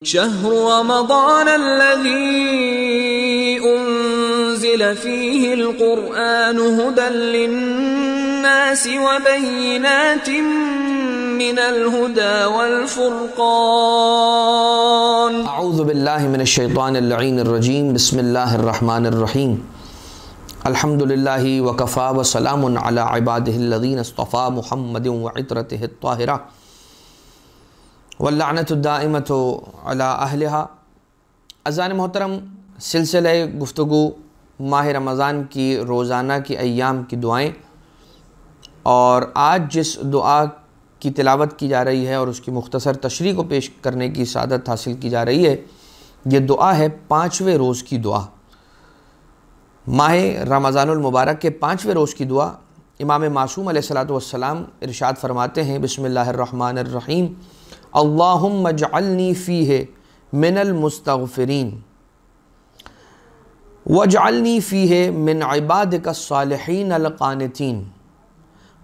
شهر رمضان الذي أنزل فيه القرآن هدى للناس وبينات من الهدى والفرقان. اعوذ باللہ من الشیطان اللعین الرجیم. بسم اللہ الرحمن الرحیم. الحمد للہ وکفا وسلام علی عبادہ الذین اصطفى محمد وعطرتہ الطاہرہ واللعنۃ الدائمۃ علی اہلہا. اذان محترم، سلسلہ گفتگو ماہ رمضان کی روزانہ کی ایام کی دعائیں، اور آج جس دعا کی تلاوت کی جا رہی ہے اور اس کی مختصر تشریح کو پیش کرنے کی سعادت حاصل کی جا رہی ہے، یہ دعا ہے 5ویں روز کی دعا. ماہ رمضان المبارک کے 5ویں روز کی دعا امام معصوم علیہ السلام ارشاد فرماتے ہیں: بسم اللہ الرحمن الرحیم. اللہم اجعلنی فیہ من المستغفرین واجعلنی فیہ من عبادک الصالحین القانتین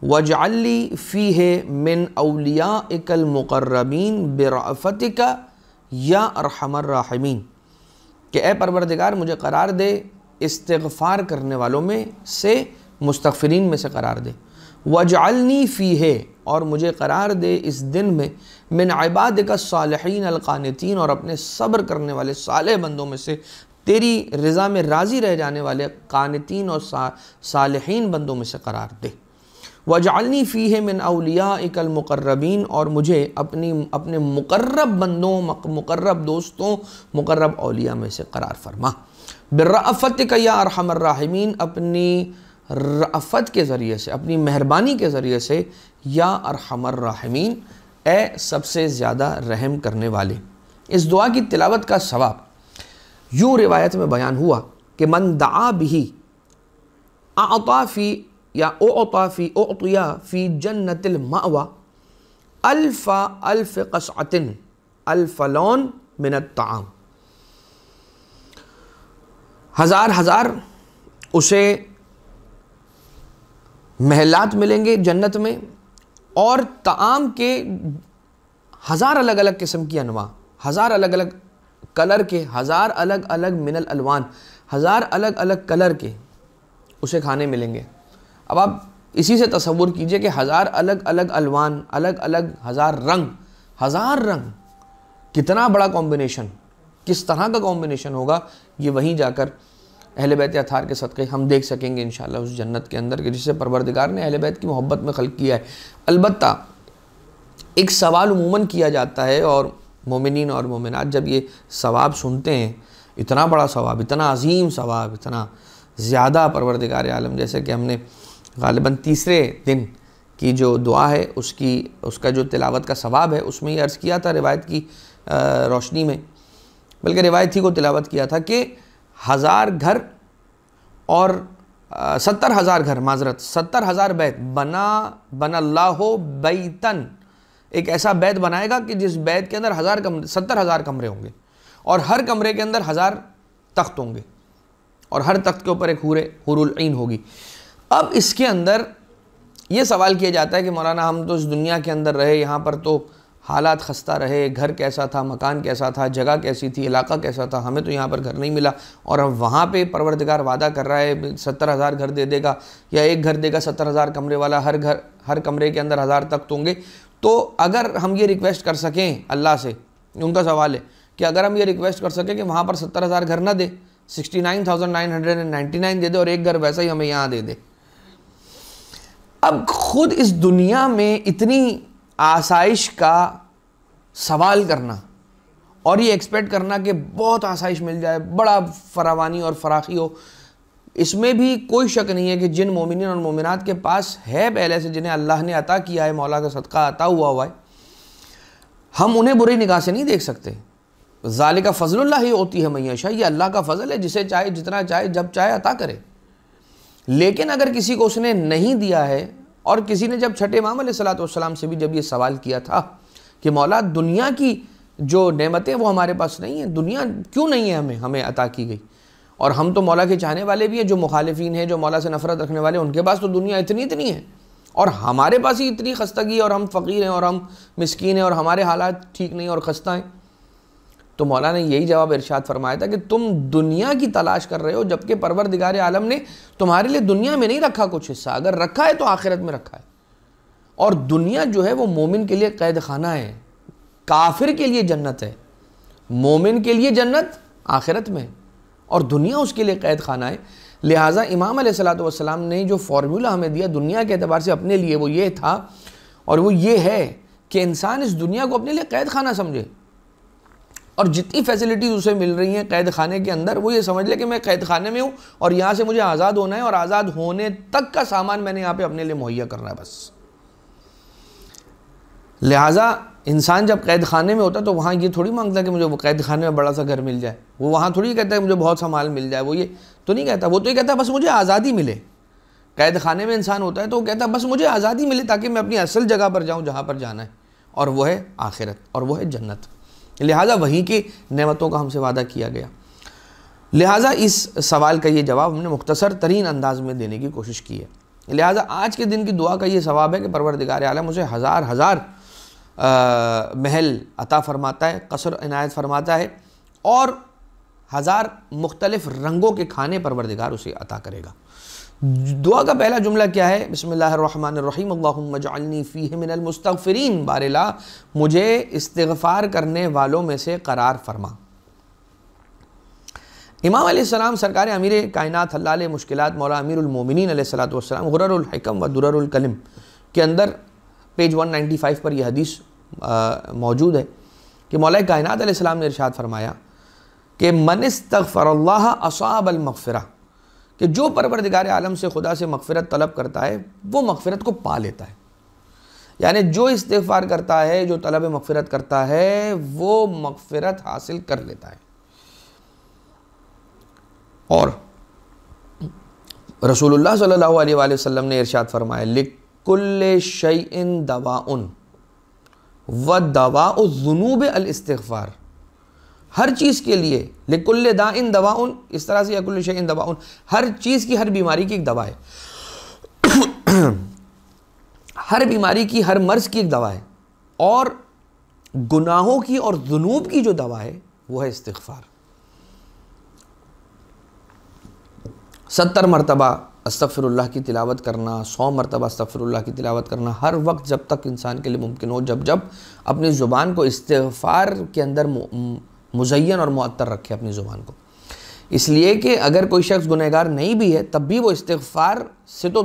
واجعل لی فیہ من اولیائک المقربین برأفتک یا ارحم الراحمین. کہ اے پروردگار، مجھے قرار دے استغفار کرنے والوں میں سے، مستغفرین میں سے قرار دے. واجعلنی فیہ، اور مجھے قرار دے اس دن میں، من عبادک الصالحین القانتین، اور اپنے صبر کرنے والے صالح بندوں میں سے، تیری رضا میں راضی رہ جانے والے قانتین اور صالحین بندوں میں سے قرار دے. وَاجْعَلْنِي فِيهِ مِنْ أَوْلِيَائِكَ الْمُقَرَّبِينَ، اور مجھے اپنے مقرب بندوں، مقرب دوستوں، مقرب اولیاء میں سے قرار فرما. بِالرَّأْفَتِكَ یا ارحم الراحمین، اپنی رأفت کے ذریعے سے، اپنی مہربانی کے ذریعے سے، یا ارحم الراحمین، اے سب سے زیادہ رحم کرنے والے. اس دعا کی تلاوت کا ثواب یوں روایت میں بیان ہوا کہ من دعا بہی اعطیا فی جنت المأوى الف قصعۃ الف لون من الطعام. ہزار اسے محلات ملیں گے جنت میں، اور طعام کے 1000 الگ الگ قسم کی انواع، 1000 الگ الگ کلر کے، 1000 الگ الگ من الالوان، 1000 الگ الگ کلر کے اسے کھانے ملیں گے. اب آپ اسی سے تصور کیجئے کہ 1000 الگ الگ الوان، الگ الگ 1000 رنگ، کتنا بڑا کمبینیشن، کس طرح کا کمبینیشن ہوگا، یہ وہیں جا کر اہل بیت اطہار کے صدقے ہم دیکھ سکیں گے انشاءاللہ اس جنت کے اندر، کہ جسے پروردگار نے اہل بیت کی محبت میں خلق کیا ہے. البتہ ایک سوال عموماً کیا جاتا ہے، اور مومنین اور مومنات جب یہ ثواب سنتے ہیں، اتنا بڑا ثواب، اتنا عظیم ثواب، اتنا زیادہ پروردگار عالم، جیسے کہ ہم نے غالباً تیسرے دن کی جو دعا ہے اس کا جو تلاوت کا ثواب ہے، اس میں یہ عرض کیا تھا روایت کی روشنی میں، بلکہ روایت ہی کو تلاوت کیا تھا کہ 1000 گھر اور 70,000 گھر، معذرت 70,000 بیت بنا اللہ بیتن، ایک ایسا بیت بنائے گا کہ جس بیت کے اندر 70,000 کمرے ہوں گے، اور ہر کمرے کے اندر 1000 تخت ہوں گے، اور ہر تخت کے اوپر ایک حور العین ہوگی. اب اس کے اندر یہ سوال کیا جاتا ہے کہ مولانا ہم تو اس دنیا کے اندر رہے، یہاں پر تو حالات خستہ رہے، گھر کیسا تھا، مکان کیسا تھا، جگہ کیسی تھی، علاقہ کیسا تھا، ہمیں تو یہاں پر گھر نہیں ملا، اور اب وہاں پہ پروردگار وعدہ کر رہا ہے 70,000 گھر دے دے گا، یا ایک گھر دے گا 70,000 کمرے والا، ہر کمرے کے اندر 1000 تخت ہوں گے. تو اگر ہم یہ ریکویسٹ کر سکیں اللہ سے، ان کا سوال ہے کہ اگر ہم یہ ریکویسٹ کر سکیں کہ وہاں پر 70,000 گھر نہ دے، 69,999 دے دے، اور ایک گھر ویسا ہی ہمیں یہاں دے دے. اب خود اس دنیا میں اتنی آسائش کا سوال کرنا، اور یہ ایکسپیکٹ کرنا کہ بہت آسائش مل جائے، بڑا فراوانی اور فراخی ہو، اس میں بھی کوئی شک نہیں ہے کہ جن مومنین اور مومنات کے پاس ہے پہلے سے، جنہیں اللہ نے عطا کیا ہے، مولا کا صدقہ عطا ہوا ہے، ہم انہیں بری نگاہ سے نہیں دیکھ سکتے. ذالک فضل اللہ ہوتی ہے من یشاء، یہ اللہ کا فضل ہے، جسے چاہے جتنا چاہے جب چاہے عطا کرے. لیکن اگر کسی کو اس نے نہیں دیا ہے، اور کسی نے جب چھٹے امام علیہ السلام سے بھی جب یہ سوال کیا تھا کہ مولا دنیا کی جو نعمتیں وہ ہمارے پاس نہیں ہیں، دنیا کیوں نہیں ہے ہمیں عطا کی گئی، اور ہم تو مولا کے چاہنے والے بھی ہیں، جو مخالفین ہیں، جو مولا سے نفرت رکھنے والے، ان کے پاس تو دنیا اتنی ہے، اور ہمارے پاس ہی اتنی خستگی، اور ہم فقیر ہیں، اور ہم مسکین ہیں، اور ہمارے حالات ٹھیک نہیں اور خستہ ہیں. تو مولا نے یہی جواب ارشاد فرمایا تھا کہ تم دنیا کی تلاش کر رہے ہو، جبکہ پروردگار عالم نے تمہارے لیے دنیا میں نہیں رکھا کچھ حصہ، اگر رکھا ہے تو آخرت میں رکھا ہے. اور دنیا جو ہے وہ مومن کے لیے قید خانہ ہے، کافر کے لیے جنت ہے. مومن کے لیے جنت آخرت میں، اور دنیا اس کے لیے قید خانہ ہے. لہٰذا امام علیہ الصلوۃ والسلام نے جو فارمولہ ہمیں دیا دنیا کے اعتبار سے اپنے لیے، وہ یہ تھا، اور وہ یہ ہے کہ انسان اس دنیا کو اپنے لیے قید خانہ سمجھے، اور جتنی فیسلٹیز اسے مل رہی ہیں قید خانے کے اندر، وہ یہ سمجھ لے کہ میں قید خانے میں ہوں اور یہاں سے مجھے آزاد ہونا ہے، اور آزاد ہونے تک کا سامان میں نے یہاں پہ اپنے لیے مہیا کرنا ہے بس. لہٰذا انسان جب قید خانے میں ہوتا ہے تو وہاں یہ تھوڑی مانگتا ہے کہ مجھے وہ قید خانے میں بڑا سا گھر مل جائے، وہ وہاں تھوڑی کہتا ہے کہ مجھے بہت سا مال مل جائے، وہ یہ تو نہیں کہتا. وہ تو یہ کہتا ہے بس مجھے آزادی ملے. قید خانے میں انسان ہوتا ہے تو وہ کہتا ہے بس مجھے آزادی ملے تاکہ میں اپنی اصل جگہ پر جاؤں جہاں پر جانا ہے، اور وہ ہے آخرت، اور وہ ہے جنت. لہٰذا وہیں کی نعمتوں کا ہم سے وعدہ کیا گیا. لہٰذا اس سوال کا یہ جواب ہم نے مختصر ترین انداز میں دینے کی کوشش کی ہے. لہٰذا آج کے دن کی دعا کا یہ ثواب ہے کہ پروردگار عالم اسے ہزار محل عطا فرماتا ہے، قصر عنایت فرماتا ہے، اور 1000 مختلف رنگوں کے کھانے پروردگار اسے عطا کرے گا. دعا کا پہلا جملہ کیا ہے؟ بسم اللہ الرحمن الرحیم، اللہم اجعلنی فیہ من المستغفرین، بار الہ مجھے استغفار کرنے والوں میں سے قرار فرما. امام علیہ السلام سرکار امیر کائنات حلال مشکلات مولا امیر المومنین علیہ الصلوۃ والسلام غرر الحکم و درر الکلم کے اندر پیج 195 پر یہ حدیث موجود ہے کہ مولا کائنات علیہ السلام نے ارشاد فرمایا کہ من استغفر اللہ اصاب المغفرہ، کہ جو پروردگار عالم سے خدا سے مغفرت طلب کرتا ہے وہ مغفرت کو پا لیتا ہے. یعنی جو استغفار کرتا ہے، جو طلب مغفرت کرتا ہے، وہ مغفرت حاصل کر لیتا ہے. اور رسول اللہ صلی اللہ علیہ وآلہ وسلم نے ارشاد فرمایا لِكُلِّ شَيْءٍ دَوَاءٌ وَدَوَاءُ الذُّنُوبِ الاستغفار. ہر چیز کے لیے لِكُلِّ دَاءٍ دَوَاءٌ، اس طرح سے لِكُلِّ شَيْءٍ دَوَاءٌ، ہر چیز کی، ہر بیماری کی ایک دوا ہے. ہر بیماری کی، ہر مرض کی ایک دوا ہے، اور گناہوں کی اور ذنوب کی جو دوا ہے وہ ہے استغفار. 70 مرتبہ استغفر اللہ کی تلاوت کرنا، 100 مرتبہ استغفر اللہ کی تلاوت کرنا، ہر وقت جب تک انسان کے لیے ممکن ہو، جب اپنی زبان کو استغفار کے اندر مزین اور معطر رکھے اپنی زبان کو. اس لیے کہ اگر کوئی شخص گنہگار نہیں بھی ہے تب بھی وہ استغفار سے تو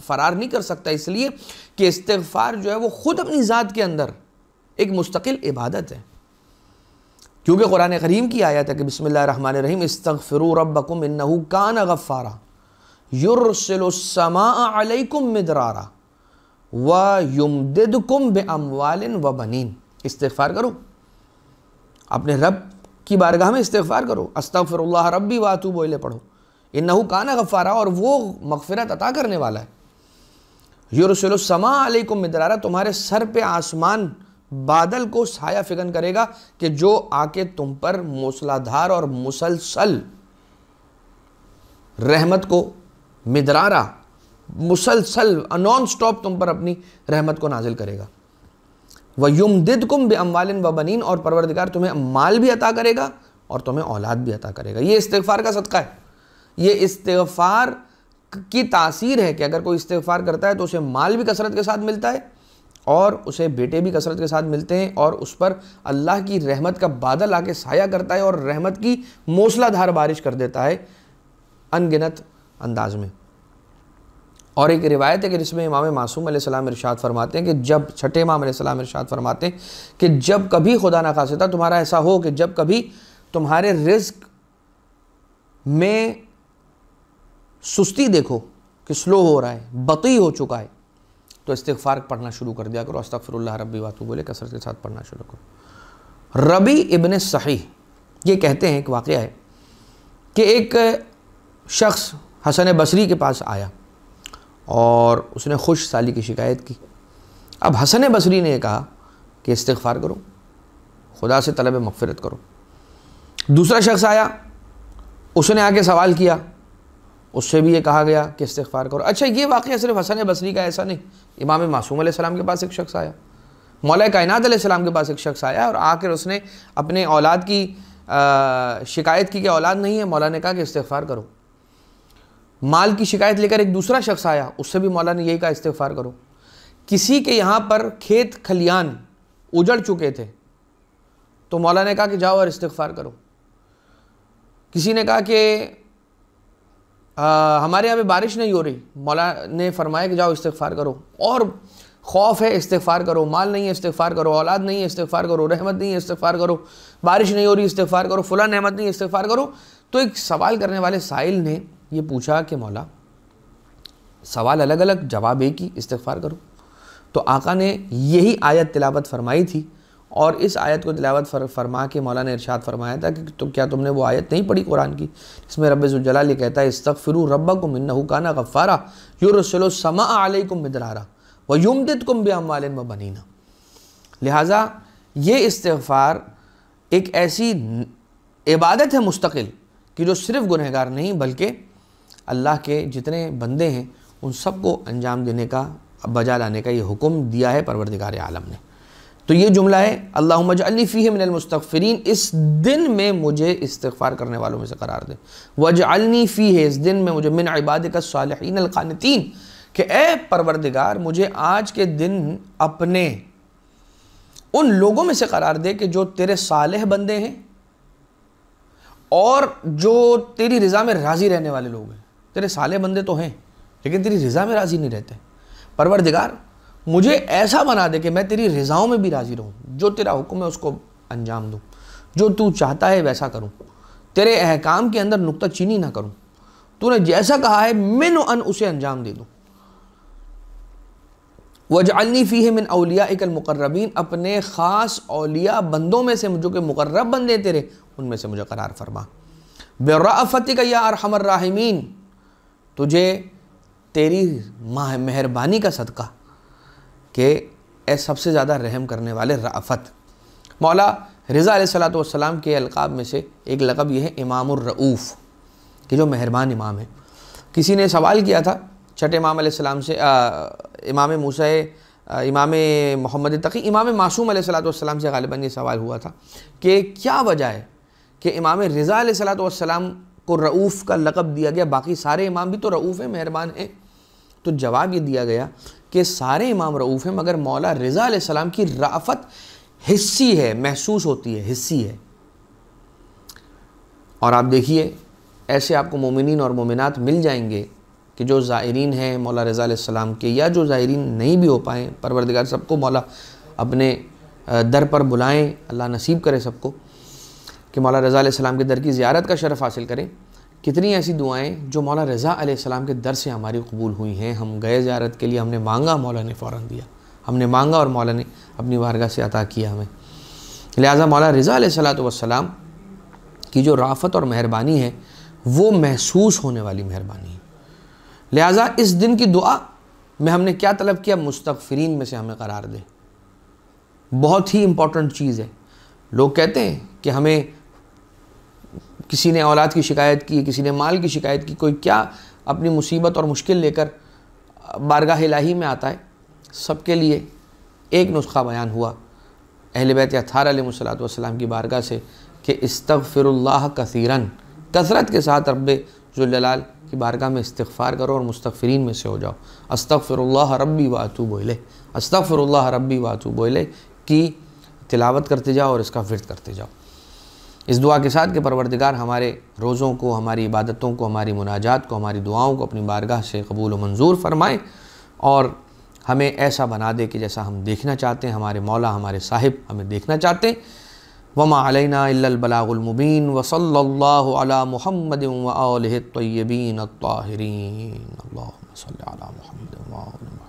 فرار نہیں کر سکتا، اس لیے کہ استغفار جو ہے وہ خود اپنی ذات کے اندر ایک مستقل عبادت ہے. کیونکہ قرآن کریم کی آیت ہے کہ بسم اللہ الرحمن الرحیم استغفروا ربکم انہ کان غفارا یرسل السماء علیکم مدرارا ویمددکم باموال وبنین. استغفار کرو، اپنے رب کی بارگاہ میں استغفار کرو، استغفر اللہ ربی واتوب الیہ پڑھو، انہ کان غفارا، اور وہ مغفرت عطا کرنے والا ہے. یرسل السماء علیکم مدرارا، تمہارے سر پہ آسمان بادل کو سایہ فگن کرے گا کہ جو آ کے تم پر موسلادھار اور مسلسل رحمت کو، مدرارا مسلسل نان سٹاپ تم پر اپنی رحمت کو نازل کرے گا. وَيُمْدِدْكُمْ بِأَمْوَالٍ وَبَنِينَ، اور پروردگار تمہیں مال بھی عطا کرے گا اور تمہیں اولاد بھی عطا کرے گا. یہ استغفار کا صدقہ ہے. یہ استغفار کی تاثیر ہے کہ اگر کوئی استغفار کرتا ہے تو اسے مال بھی کثرت کے ساتھ ملتا ہے، اور اسے بیٹے بھی کثرت کے ساتھ ملتے ہیں، اور اس پر اللہ کی رحمت کا بادل آ کے سایہ کرتا ہے اور رحمت کی موسلا دھار بارش کر دیتا ہے ان گنت انداز میں. اور ایک روایت ہے کہ جس میں امام معصوم علیہ السلام ارشاد فرماتے ہیں کہ جب چھٹے امام علیہ السلام ارشاد فرماتے ہیں کہ جب کبھی خدا نخواستہ تمہارا ایسا ہو کہ جب کبھی تمہارے رزق میں سستی دیکھو کہ سلو ہو رہا ہے، بطیء ہو چکا ہے، تو استغفار پڑھنا شروع کر دیا کرو. استغفر اللہ ربی واتوب الیہ کثرت کے ساتھ پڑھنا شروع کرو. ربی ابن صحیح یہ کہتے ہیں، ایک واقعہ ہے کہ ایک شخص حسن بصری کے پاس آیا اور اس نے خوش سالی کی شکایت کی. اب حسن بصری نے یہ کہا کہ استغفار کرو، خدا سے طلب مغفرت کرو. دوسرا شخص آیا، اس نے آ کے سوال کیا، اس سے بھی یہ کہا گیا کہ استغفار کرو. اچھا، یہ واقعہ صرف حسن بصری کا ایسا نہیں، امام معصوم علیہ السلام کے پاس ایک شخص آیا، مولا کائنات علیہ السلام کے پاس ایک شخص آیا اور آ کر اس نے اپنے اولاد کی شکایت کی کہ اولاد نہیں ہے. مولا نے کہا کہ استغفار کرو. مال کی شکایت لے کر ایک دوسرا شخص آیا, اس سے بھی مولا نے یہی کہا استغفار کرو. کسی کے یہاں پر کھیت کھلیان اجڑ چکے تھے تو مولا نے کہا کہ جاؤ اور استغفار کرو. کسی نے کہا کہ ہمارے یہاں پہ بارش نہیں ہو رہی, مولا نے فرمایا کہ جاؤ استغفار کرو. اور خوف ہے استغفار کرو, مال نہیں ہے استغفار کرو, اولاد نہیں ہے استغفار کرو, رحمت نہیں ہے استغفار کرو, بارش نہیں ہو رہی استغفار کرو, فلاں نعمت نہیں ہے استغفار کرو. تو ایک سوال کرنے والے سائل نے یہ پوچھا کہ مولا سوال الگ الگ جواب ایک ہی, استغفار کرو. تو آقا نے یہی آیت تلاوت فرمائی تھی, اور اس آیت کو تلاوت فرما کے مولا نے ارشاد فرمایا تھا کہ کیا تم نے وہ آیت نہیں پڑھی قرآن کی اس میں رب ذوالجلال یہ کہتا ہے استغفروا ربکم انہ کان غفارا یرسل السماء علیکم مدرارا وَيُمْدِدْكُمْ بِأَمْوَالٍ وَبَنِينَ. لہٰذا یہ استغفار ایک ایسی عبادت ہے مستقل کہ جو صرف گنہگار نہیں بلکہ اللہ کے جتنے بندے ہیں ان سب کو انجام دینے کا, بجا لانے کا یہ حکم دیا ہے پروردگار عالم نے. تو یہ جملہ ہے اللہم اجعلنی فیہ من المستغفرین, اس دن میں مجھے استغفار کرنے والوں میں سے قرار دے. وَاجْعَلْنِي فیہ, اس دن میں مجھے من عبادک الصالحین القانتین, کہ اے پروردگار مجھے آج کے دن اپنے ان لوگوں میں سے قرار دے کہ جو تیرے صالح بندے ہیں اور جو تیری رضا میں راضی رہنے والے لوگ ہیں. تیرے صالح بندے تو ہیں لیکن تیری رضا میں راضی نہیں رہتے. پروردگار مجھے ایسا بنا دے کہ میں تیری رضاؤں میں بھی راضی رہوں, جو تیرا حکم ہے اس کو انجام دوں, جو تو چاہتا ہے ویسا کروں, تیرے احکام کے اندر نکتہ چینی نہ کروں, تو نے جیسا کہا ہے من ان اسے انجام دے دوں. وَاجْعَلْنِي فِيهِ مِنْ أَوْلِيَائِكَ الْمُقَرَّبِينَ, اپنے خاص اولیاء بندوں میں سے جو کہ مقرب بندے تیرے ان میں سے مجھے قرار فرما. بِرَأْفَتِكَ یا ارحم الراحمین, تجھے تیری مہربانی کا صدقہ کہ اے سب سے زیادہ رحم کرنے والے رأفت. مولا رضا علیہ السلام کے القاب میں سے ایک لقب یہ ہے امام الرؤوف, کہ جو مہربان امام ہے. کسی نے سوال کیا تھا چھٹے امام علیہ السلام سے, امام موسیٰ, امام محمد تقی, امام معصوم علیہ السلام سے غالباً یہ سوال ہوا تھا کہ کیا وجہ ہے کہ امام رضا علیہ السلام کو رؤوف کا لقب دیا گیا, باقی سارے امام بھی تو رؤوف ہیں, مہربان ہیں. تو جواب یہ دیا گیا کہ سارے امام رؤوف ہیں مگر مولا رضا علیہ السلام کی رأفت حسی ہے, محسوس ہوتی ہے, حسی ہے. اور آپ دیکھیے ایسے آپ کو مومنین اور مومنات مل جائیں گے کہ جو زائرین ہیں مولا رضا علیہ السلام کے, یا جو زائرین نہیں بھی ہو پائیں, پروردگار سب کو مولا اپنے در پر بلائیں, اللہ نصیب کرے سب کو کہ مولا رضا علیہ السلام کے در کی زیارت کا شرف حاصل کریں. کتنی ایسی دعائیں جو مولا رضا علیہ السلام کے در سے ہماری قبول ہوئی ہیں. ہم گئے زیارت کے لیے, ہم نے مانگا, مولا نے فوراً دیا, ہم نے مانگا اور مولا نے اپنی بارگاہ سے عطا کیا ہمیں. لہٰذا مولا رضا علیہ السلام کی جو رافت اور مہربانی ہے وہ محسوس ہونے والی مہربانی ہے. لہٰذا اس دن کی دعا میں ہم نے کیا طلب کیا, مستغفرین میں سے ہمیں قرار دے. بہت ہی امپورٹنٹ چیز ہے. لوگ کہتے ہیں کہ ہمیں کسی نے اولاد کی شکایت کی, کسی نے مال کی شکایت کی, کوئی کیا اپنی مصیبت اور مشکل لے کر بارگاہ الہی میں آتا ہے. سب کے لیے ایک نسخہ بیان ہوا اہل بیت اطہار علیہ السلام کی بارگاہ سے کہ استغفر اللہ کثیراً, کثرت کے ساتھ رب ذوالجلال کی بارگاہ میں استغفار کرو اور مستغفرین میں سے ہو جاؤ. استغفر اللہ ربی و اتوب الیہ, استغفر اللہ ربی و اتوب الیہ کی تلاوت کرتے جاؤ اور اس کا ورد کرتے جاؤ. اس دعا کے ساتھ کہ پروردگار ہمارے روزوں کو, ہماری عبادتوں کو, ہماری مناجات کو, ہماری دعاؤں کو اپنی بارگاہ سے قبول و منظور فرمائے اور ہمیں ایسا بنا دے کہ جیسا ہم دیکھنا چاہتے ہیں, ہمارے مولا, ہمارے صاحب ہمیں دیکھنا چاہتے ہیں. وما علینا الا البلاغ المبین وصلی اللہ علی محمد وآلہ الطیبین الطاہرین. اللہم صلی علی محمد وآلہ محمد.